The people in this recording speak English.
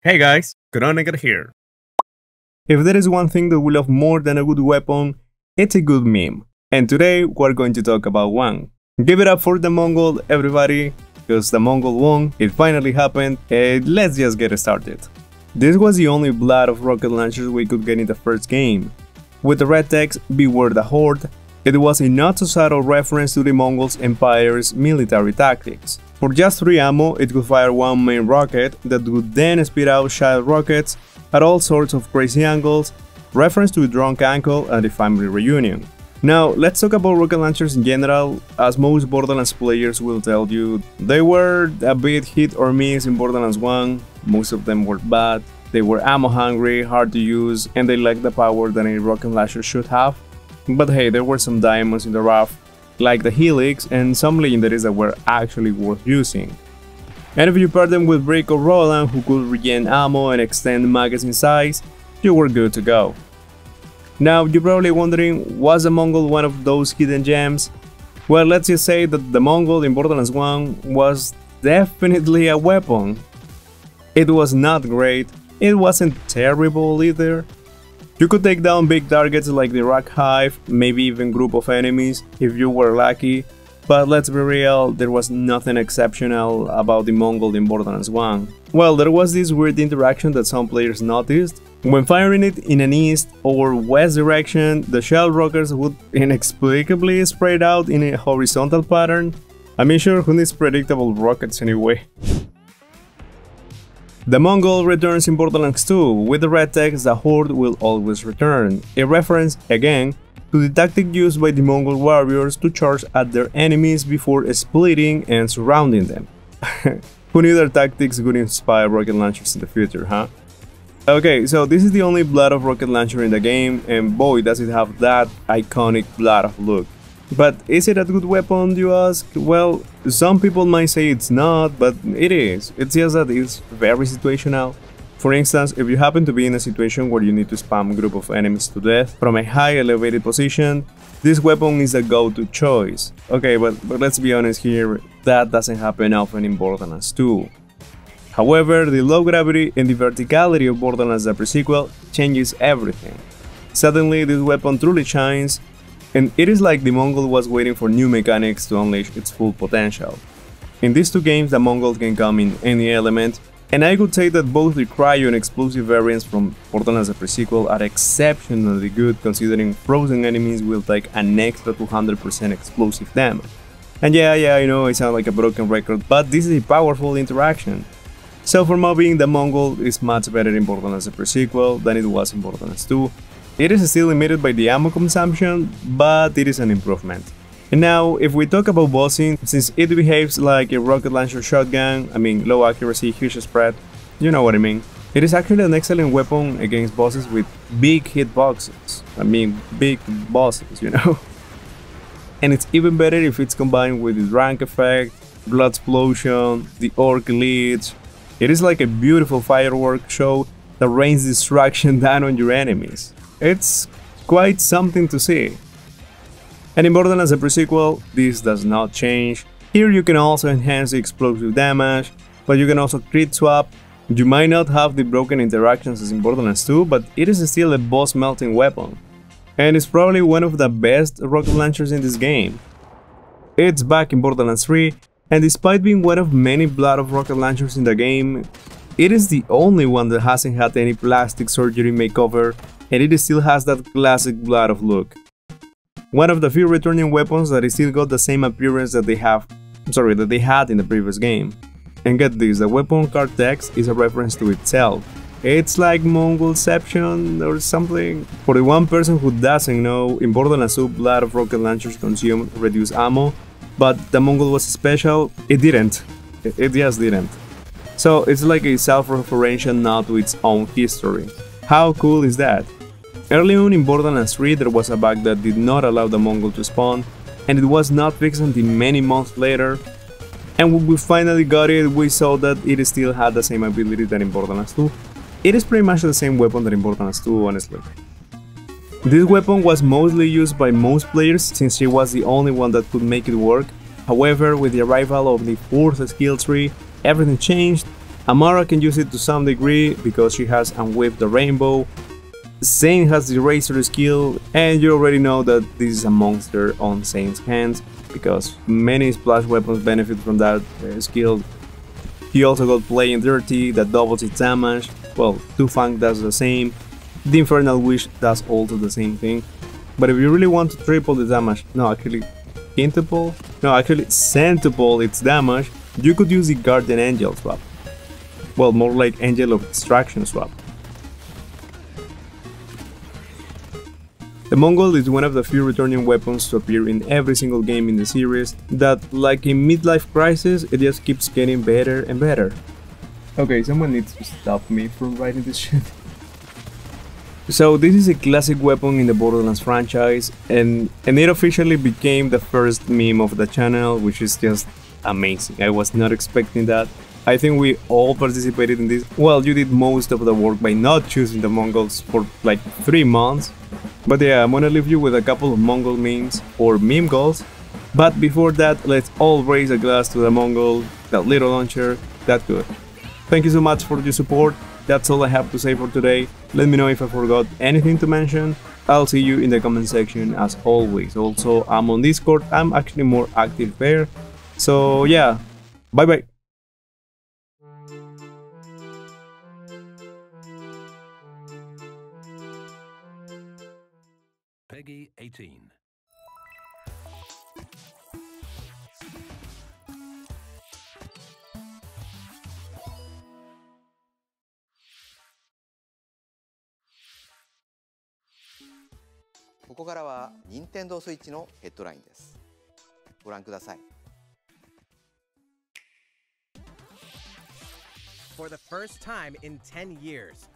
Hey guys, Corona here. If there is one thing that we love more than a good weapon, it's a good meme. And today we're going to talk about one. Give it up for the Mongol, everybody, because the Mongol won, it finally happened, and let's just get started. This was the only blood of rocket launchers we could get in the first game. With the red text, "Beware the Horde," it was a not so subtle reference to the Mongols' empire's military tactics. For just 3 ammo, it could fire one main rocket that would then spit out child rockets at all sorts of crazy angles, reference to a drunk uncle and a family reunion. Now, let's talk about rocket launchers in general. As most Borderlands players will tell you, they were a bit hit or miss in Borderlands 1, most of them were bad, they were ammo hungry, hard to use, and they lacked the power that a rocket launcher should have. But hey, there were some diamonds in the rough, like the Helix, and some legendaries that were actually worth using. And if you paired them with Brick or Roland, who could regen ammo and extend magazine size, you were good to go. Now, you're probably wondering, was the Mongol one of those hidden gems? Well, let's just say that the Mongol in Borderlands 1 was definitely a weapon. It was not great, it wasn't terrible either. You could take down big targets like the Rock Hive, maybe even group of enemies if you were lucky, but let's be real, there was nothing exceptional about the Mongol in Borderlands 1. Well, there was this weird interaction that some players noticed. When firing it in an east or west direction, the shell rockets would inexplicably spread out in a horizontal pattern. I mean, sure, who needs predictable rockets anyway? The Mongol returns in Borderlands 2, with the red text "The Horde will always return", a reference, again, to the tactic used by the Mongol warriors to charge at their enemies before splitting and surrounding them. Who knew their tactics would inspire rocket launchers in the future, huh? Okay, so this is the only blood of rocket launcher in the game, and boy does it have that iconic blood of look. But is it a good weapon, you ask? Well, some people might say it's not, but it is. It's just that it's very situational. For instance, if you happen to be in a situation where you need to spam a group of enemies to death from a high elevated position, this weapon is a go-to choice. Okay, but let's be honest here, that doesn't happen often in Borderlands 2. However, the low gravity and the verticality of Borderlands the pre-sequel changes everything. Suddenly, this weapon truly shines, and it is like the Mongol was waiting for new mechanics to unleash its full potential. In these two games, the Mongol can come in any element, and I could say that both the cryo and explosive variants from Borderlands the pre-sequel are exceptionally good, considering frozen enemies will take an extra 200% explosive damage. And yeah, I know I sound like a broken record, but this is a powerful interaction. So for mobbing, the Mongol is much better in Borderlands the pre-sequel than it was in Borderlands 2. It is still limited by the ammo consumption, but it is an improvement. And now, if we talk about bossing, since it behaves like a rocket launcher shotgun, I mean low accuracy, huge spread, you know what I mean. It is actually an excellent weapon against bosses with big hitboxes, I mean big bosses, you know. And it's even better if it's combined with the rank effect, blood explosion, the orc leech. It is like a beautiful firework show that rains destruction down on your enemies. It's quite something to see. And in Borderlands the pre-sequel, this does not change. Here you can also enhance the explosive damage, but you can also crit swap. You might not have the broken interactions as in Borderlands 2, but it is still a boss melting weapon. And it's probably one of the best rocket launchers in this game. It's back in Borderlands 3, and despite being one of many blood of rocket launchers in the game, it is the only one that hasn't had any plastic surgery makeover, and it still has that classic blood of look. One of the few returning weapons that still got the same appearance that they had in the previous game. And get this, the weapon card text is a reference to itself. It's like Mongolception or something. For the one person who doesn't know, in Borderlands 2, blood of rocket launchers consumed reduced ammo, but the Mongol was special, it didn't. It just didn't. So it's like a self-referential nod to its own history. How cool is that? Early on in Borderlands 3 there was a bug that did not allow the Mongol to spawn, and it was not fixed until many months later, and when we finally got it, we saw that it still had the same ability than in Borderlands 2. It is pretty much the same weapon that in Borderlands 2, honestly. This weapon was mostly used by most players since she was the only one that could make it work. However, with the arrival of the 4th skill tree, everything changed, Amara can use it to some degree because she has Unweave the Rainbow. Zane has the Razor skill, and you already know that this is a monster on Zane's hands because many splash weapons benefit from that skill. He also got Playing Dirty that doubles its damage, well, Tufang does the same, the Infernal Wish does also the same thing. But if you really want to triple the damage, no actually centuple its damage, you could use the Guardian Angel swap. Well, more like Angel of Extraction swap. The Mongol is one of the few returning weapons to appear in every single game in the series that, like in Midlife Crisis, it just keeps getting better and better. Okay, someone needs to stop me from writing this shit. So this is a classic weapon in the Borderlands franchise, and it officially became the first meme of the channel, which is just amazing. I was not expecting that. I think we all participated in this. Well, you did most of the work by not choosing the Mongols for like 3 months. But yeah, I'm gonna leave you with a couple of Mongol memes or meme goals. But before that, let's all raise a glass to the Mongol, that little launcher, that good. Thank you so much for your support. That's all I have to say for today. Let me know if I forgot anything to mention. I'll see you in the comment section as always. Also, I'm on Discord. I'm actually more active there. So yeah, bye bye. Peggy 18. Nintendo Switch のヘッドラインです。ご覧ください。For the first time in 10 years.